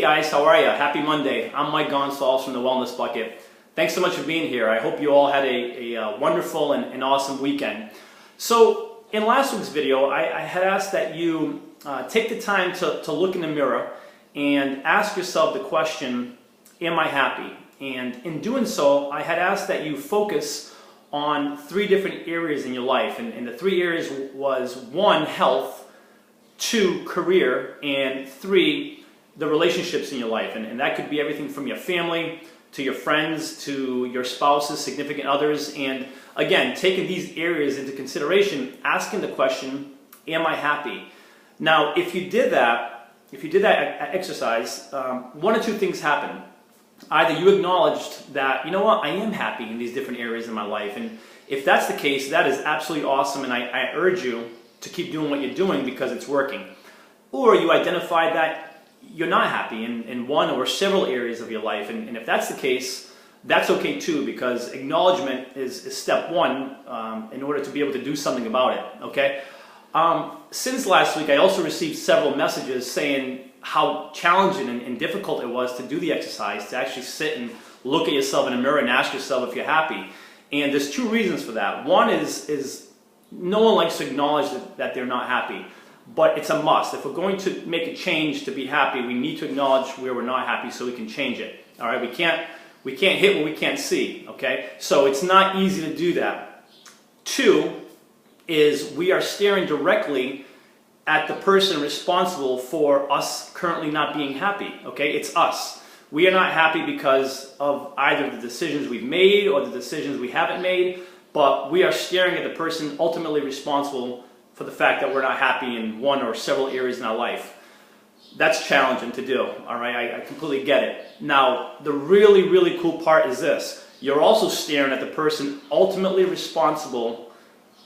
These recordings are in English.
guys, how are you? Happy Monday. I'm Mike Gonsalves from the Wellness Bucket. Thanks so much for being here. I hope you all had a wonderful and awesome weekend. So in last week's video, I had asked that you take the time to look in the mirror and ask yourself the question, am I happy? And in doing so, I had asked that you focus on 3 different areas in your life. And the 3 areas was 1, health, 2, career, and 3, the relationships in your life. And that could be everything from your family to your friends to your spouses, significant others. And again, taking these areas into consideration, asking the question, am I happy? Now, if you did that exercise, 1 or 2 things happen. Either you acknowledged that, you know what, I am happy in these different areas in my life. And if that's the case, that is absolutely awesome. And I urge you to keep doing what you're doing because it's working. Or you identified that you're not happy in one or several areas of your life. And if that's the case, that's okay too, because acknowledgement is step 1 in order to be able to do something about it, okay? Since last week, I also received several messages saying how challenging and difficult it was to do the exercise, to actually sit and look at yourself in a mirror and ask yourself if you're happy. And there's 2 reasons for that. One is no one likes to acknowledge that they're not happy, but it's a must. If we're going to make a change to be happy, we need to acknowledge where we're not happy so we can change it. All right, we can't hit what we can't see, okay? So it's not easy to do that. 2 is we are staring directly at the person responsible for us currently not being happy, okay? It's us. We are not happy because of either the decisions we've made or the decisions we haven't made, but we are staring at the person ultimately responsible for the fact that we're not happy in one or several areas in our life. That's challenging to do, all right? I completely get it. Now, the really, really cool part is this. You're also staring at the person ultimately responsible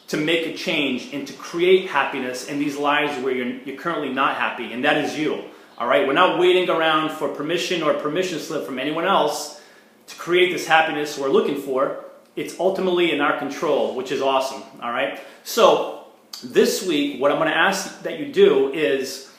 to make a change and to create happiness in these lives where you're currently not happy, and that is you, all right? We're not waiting around for permission or a permission slip from anyone else to create this happiness we're looking for. It's ultimately in our control, which is awesome, all right? So this week, what I'm going to ask that you do is,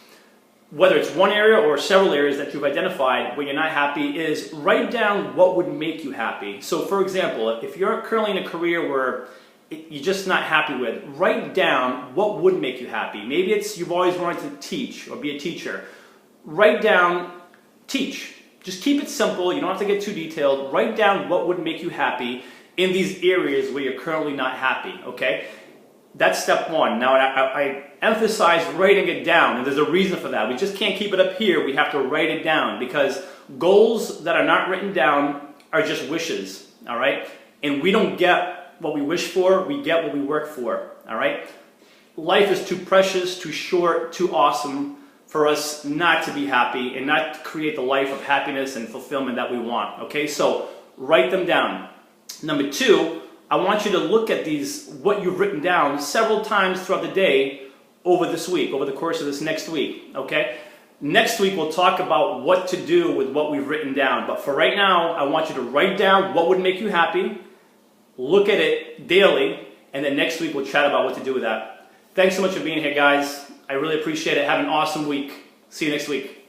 whether it's one area or several areas that you've identified where you're not happy, is write down what would make you happy. So for example, if you're currently in a career where you're just not happy with, write down what would make you happy. Maybe it's you've always wanted to teach or be a teacher. Write down, teach. Just keep it simple. You don't have to get too detailed. Write down what would make you happy in these areas where you're currently not happy, okay? That's step 1. Now, I emphasize writing it down, and there's a reason for that. We just can't keep it up here. We have to write it down, because goals that are not written down are just wishes, all right? And we don't get what we wish for, we get what we work for, all right? Life is too precious, too short, too awesome for us not to be happy and not to create the life of happiness and fulfillment that we want, okay? So write them down. Number 2, I want you to look at what you've written down several times throughout the day over this week, over the course of this next week, okay? Next week we'll talk about what to do with what we've written down, but for right now, I want you to write down what would make you happy, look at it daily, and then next week we'll chat about what to do with that. Thanks so much for being here, guys. I really appreciate it. Have an awesome week. See you next week.